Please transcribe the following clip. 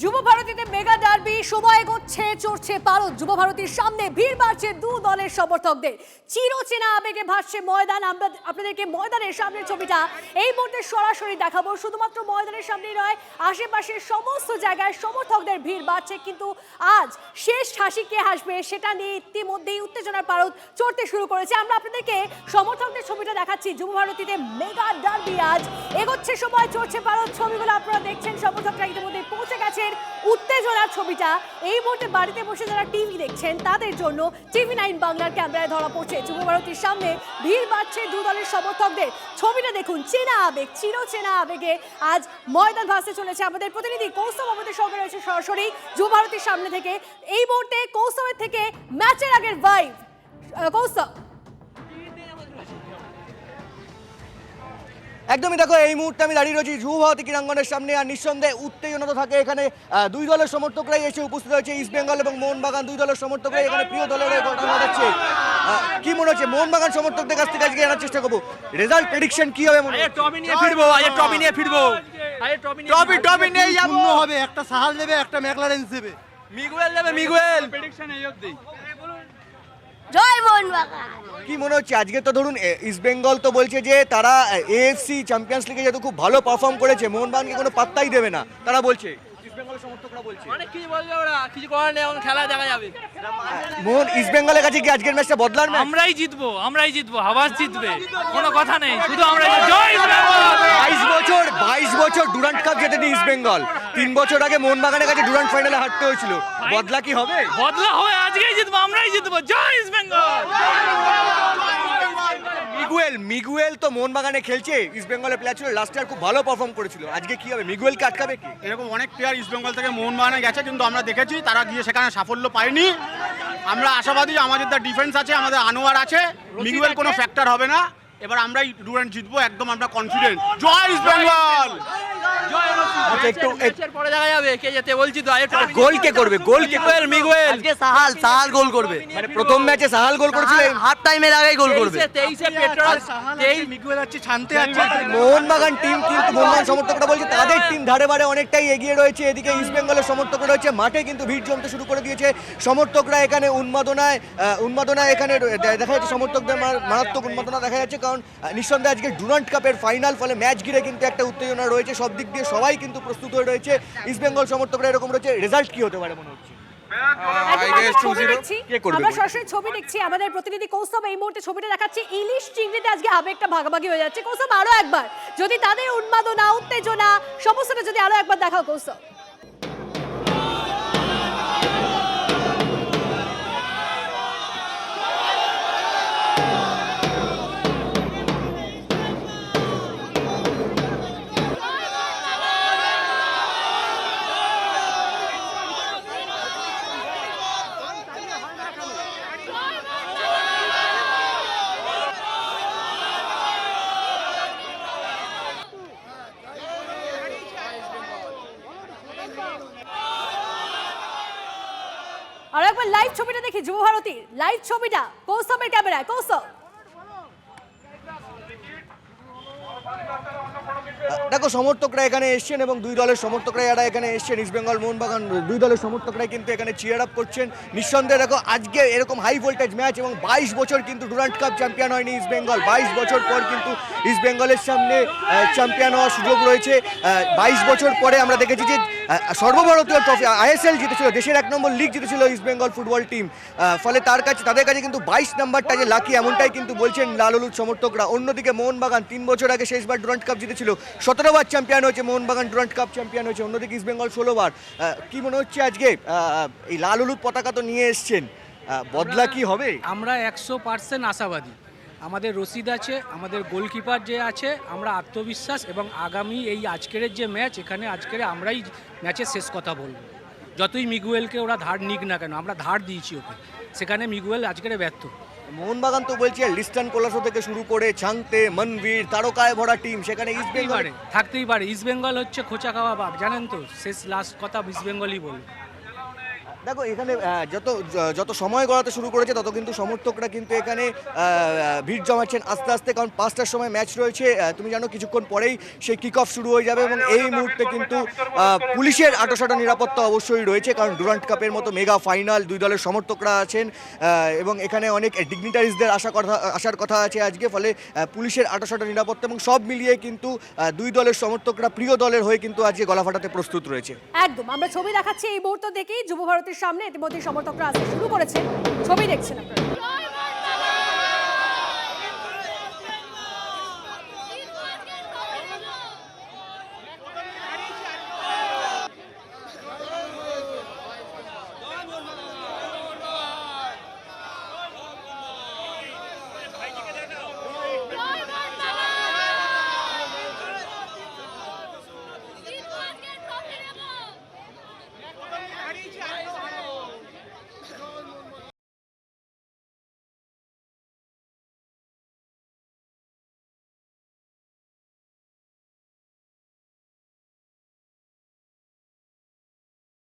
যুব ভারতীতে mega derby সময় এগোচ্ছে, চড়ছে পারদ। যুব ভারতীর সামনে ভিড় বাড়ছে দু দলের সমর্থকদের। চিরচেনা আবেগে ভাসছে ময়দান। আমরা আপনাদেরকে ময়দানের সামনের ছবিটা এই মুহূর্তে সরাসরি দেখাবো। শুধুমাত্র ময়দানের সামনেই নয়, আশেপাশের সমস্ত জায়গায় সমর্থকদের ভিড় বাড়ছে। কিন্তু আজ শেষ হাসি কে হাসবে সেটা নিয়ে ইতিমধ্যেই উত্তেজনার পারদ চড়তে শুরু করেছে। আমরা আপনাদেরকে সমর্থকদের ছবিটা দেখাচ্ছি। যুব ভারতীতে মেগা ডার্বি আজ এগোচ্ছে সময়, চড়ছে পারদ। ছবিগুলো আপনারা দেখছেন, সমর্থকরা ইতিমধ্যে পৌঁছে গেছেন। উত্তেজনার ছবিটা এই মুহূর্তে বাড়িতে বসে যারা টিভি দেখছেন তাদের জন্য TV9 বাংলার ক্যামেরায় ধরা পড়ছে। যুব ভারতীর সামনে ভিড় বাড়ছে দু দলের সমর্থকদের। ছবিটা দেখুন, চেনা আবেগ, চিরচেনা আবেগে আজ ময়দান ভাসতে চলেছে। আমাদের প্রতিনিধি কৌস্তব আমাদের সঙ্গে রয়েছে সরাসরি যুব ভারতীর সামনে থেকে। এই মুহূর্তে কৌস্তবের থেকে ম্যাচের আগের ভাইব। কৌস্তব, একদমই দেখো, এই মুহূর্তে আমি দাঁড়িয়ে রয়েছি যুব ভারতী ক্রীড়াঙ্গনের সামনে। আর নিঃসন্দেহে উত্তেজনা তো থাকে এখানে। দুই দলের সমর্থকরাই এসে উপস্থিত হয়েছে। ইস্ট বেঙ্গল এবং মোহনবাগান দুই দলের সমর্থকরাই এখানে প্রিয় দলের ঘটনা ঘটাচ্ছে। কি মনে হচ্ছে মোহনবাগান সমর্থকদের কাছ থেকে আজকে জানার চেষ্টা করবো রেজাল্ট প্রেডিকশন কি হবে? মনে হচ্ছে ট্রফি নিয়ে ফিরবো, ট্রফি নিয়ে ফিরবো, ট্রফি নিয়ে যাবো। হবে একটা সাহাল দেবে, একটা ম্যাকলারেন দেবে, মিগুয়েল যাবে, মিগুয়েল। প্রেডিকশন এই অবধি। জয় মোহনবাগান। কি মনে হচ্ছে আজকে? তো ধরুন ইস্ট বেঙ্গল তো বলছে যে তারা AFC চ্যাম্পিয়ন্স লিগে যেহেতু খুব ভালো পারফর্ম করেছে, মোহনবাগানকে কোনো পাত্তাই দেবে না তারা বলছে। ইস্ট বেঙ্গলের সমর্থকরা বলছে অনেক কিছু বলবে, ওরা কিছু করার নেই, এখন খেলা দেখা যাবে। মোহন ইস্ট বেঙ্গলের কাছে কি আজকের ম্যাচটা বদলার ম্যাচ? আমরাই জিতবো, আমরাই জিতবো, হাওয়াজ জিতবে, কোনো কথা নেই, শুধু আমরা জয় ইস্ট বেঙ্গল। 22 বছর ডুরান্ট কাপ জেতেনি ইস্ট বেঙ্গল। 3 বছর আগে মোহনবাগানের কাছে ডুরান্ট ফাইনালে হারতে হয়েছিল। বদলা কি হবে? বদলা হবে, আজকেই জিতবো, আমরাই জিতবো, জয় ইস্ট বেঙ্গল। মিগুয়েল তো মোহনবাগানে খেলছে, ইস্ট বেঙ্গলের প্লেয়ার ছিল, লাস্ট ইয়ার খুব ভালো পারফর্ম করেছিল। আজকে কি হবে? মিগুয়েলকে আটকাবে কি? এরকম অনেক প্লেয়ার ইস্ট বেঙ্গল থেকে মোহনবাগানে গেছে, কিন্তু আমরা দেখেছি তারা গিয়ে সেখানে সাফল্য পায়নি। আমরা আশাবাদী, আমাদের যা ডিফেন্স আছে, আমাদের আনোয়ার আছে, মিগুয়েল কোনো ফ্যাক্টর হবে না। এবার আমরাই ডুরান্ট জিতবো, একদম আমরা কনফিডেন্ট। জয় ইস্ট বেঙ্গল। ম্যাচের পরে দেখা যাবে কে যেতে, বলছি তো। গোল কে করবে? গোল কে করবে? মিগুয়েল আজকে সাহাল গোল করবে। মানে প্রথম ম্যাচে সাহাল গোল করেছিল, হাফ টাইমের আগেই গোল করবে। 23-এ পেট্রোল, মিগুয়েল আছে, শান্তি আছে। মোহনবাগান টিম কিন্তু মোহনবাগান সমর্থকরা বলছে তাদের টিম ধারে বারে অনেকটাই এগিয়ে রয়েছে। এদিকে ইস্ট বেঙ্গলের সমর্থকরা রয়েছে মাঠে, কিন্তু ভিড় জমতে শুরু করে দিয়েছে। সমর্থকরা এখানে উন্মাদনায় এখানে দেখা যাচ্ছে, সমর্থকদের মারাত্মক উন্মাদনা দেখা যাচ্ছে। কারণ নিঃসন্দেহে আজকে ডুরান্ট কাপের ফাইনাল, ফলে ম্যাচ ঘিরে কিন্তু একটা উত্তেজনা রয়েছে। সব দিক দিয়ে সবাই কিন্তু প্রস্তুত হয়ে রয়েছে। ইস্ট বেঙ্গল সমর্থকরা এরকম রয়েছে। রেজাল্ট কি হতে পারে মনে হচ্ছে? আমরা সরাসরি ছবি দেখছি, আমাদের প্রতিনিধি কৌস্তব এই মুহূর্তে ছবিটা দেখাচ্ছে। ইলিশ চিংড়িতে আজকে আবেগটা ভাগাভাগি হয়ে যাচ্ছে। কৌস্তব, আরো একবার যদি তাদের উন্মাদনা, উত্তেজনা সমস্তটা যদি আরো একবার দেখাও কৌস্তব। আর একবার লাইভ ছবিটা দেখি, যুব ভারতীর লাইভ ছবিটা কৌস্তবের ক্যামেরায়। কৌস্তব, দেখো, সমর্থকরা এখানে এসছেন এবং দুই দলের সমর্থকরা যারা এখানে এসছেন, ইস্ট বেঙ্গল মোহনবাগান দুই দলের সমর্থকরাই কিন্তু এখানে চিয়ার আপ করছেন। নিঃসন্দেহে দেখো, আজকে এরকম হাই ভোল্টেজ ম্যাচ এবং 22 বছর কিন্তু ডুরান্ট কাপ চ্যাম্পিয়ন হয়নি ইস্ট বেঙ্গল। 22 বছর পর কিন্তু ইস্ট বেঙ্গলের সামনে চ্যাম্পিয়ন হওয়ার সুযোগ রয়েছে। 22 বছর পরে আমরা দেখেছি যে সর্বভারতীয় ট্রফি ISL জিতেছিল, দেশের 1 নম্বর লিগ জিতেছিল ইস্ট বেঙ্গল ফুটবল টিম। ফলে তাদের কাছে কিন্তু 22 নাম্বারটা যে লাকি, এমনটাই কিন্তু বলছেন লাল হলুদ সমর্থকরা। অন্যদিকে মোহনবাগান 3 বছর আগে শেষবার ডুরান্ট কাপ জিতেছিল, 17 বার চ্যাম্পিয়ন হয়েছে মোহনবাগান, ডুরান্ট কাপ চ্যাম্পিয়ন হয়েছে। অন্যদিকে ইস্ট বেঙ্গল 16 বার। কি মনে হচ্ছে আজকে এই লাল হলুদ পতাকা তো নিয়ে এসছেন, বদলা কি হবে? আমরা 100% আশাবাদী। আমাদের রশিদ আছে, আমাদের গোলকিপার যে আছে, আমরা আত্মবিশ্বাস এবং আগামী এই আজকের যে ম্যাচ, এখানে আজকের আমরাই ম্যাচের শেষ কথা বলবো। যতই মিগুয়েলকে ওরা ধার নিক না কেন, আমরা ধার দিয়েছি ওকে, সেখানে মিগুয়েল আজকের ব্যর্থ। মোহনবাগান তো বলছে লিস্টন কোলাসো থেকে শুরু করে চাংতে, মনবীর, তারকায় ভরা টিম, সেখানে ইস্ট বেঙ্গল থাকতেই পারে। ইস্ট বেঙ্গল হচ্ছে খোঁচা খাওয়া বাঘ, জানেন তো, শেষ লাস্ট কথা ইস্ট বেঙ্গলই বলবো। দেখো এখানে যত সময় গড়াতে শুরু করেছে তত কিন্তু সমর্থকরা কিন্তু এখানে ভিড় জমাচ্ছেন আস্তে আস্তে, কারণ 5টার সময় ম্যাচ রয়েছে। তুমি জানো কিছুক্ষণ পরেই সেই কিক অফ শুরু হয়ে যাবে এবং এই মুহূর্তে কিন্তু পুলিশের আঁটোসাঁটো নিরাপত্তা অবশ্যই রয়েছে, কারণ ডুরান্ট কাপের মতো মেগা ফাইনাল, দুই দলের সমর্থকরা আছেন এবং এখানে অনেক ডিগনিটারিজদের আসার কথা আছে আজকে, ফলে পুলিশের আঁটোসাঁটো নিরাপত্তা এবং সব মিলিয়ে কিন্তু দুই দলের সমর্থকরা প্রিয় দলের হয়ে কিন্তু আজকে গলা ফাটাতে প্রস্তুত রয়েছে। একদম, আমরা ছবি দেখাচ্ছি এই মুহূর্ত দেখেই যুব ভারতীর সামনে ইতিমধ্যে সমর্থকরা আসতে শুরু করেছে, ছবি দেখছেন আপনারা।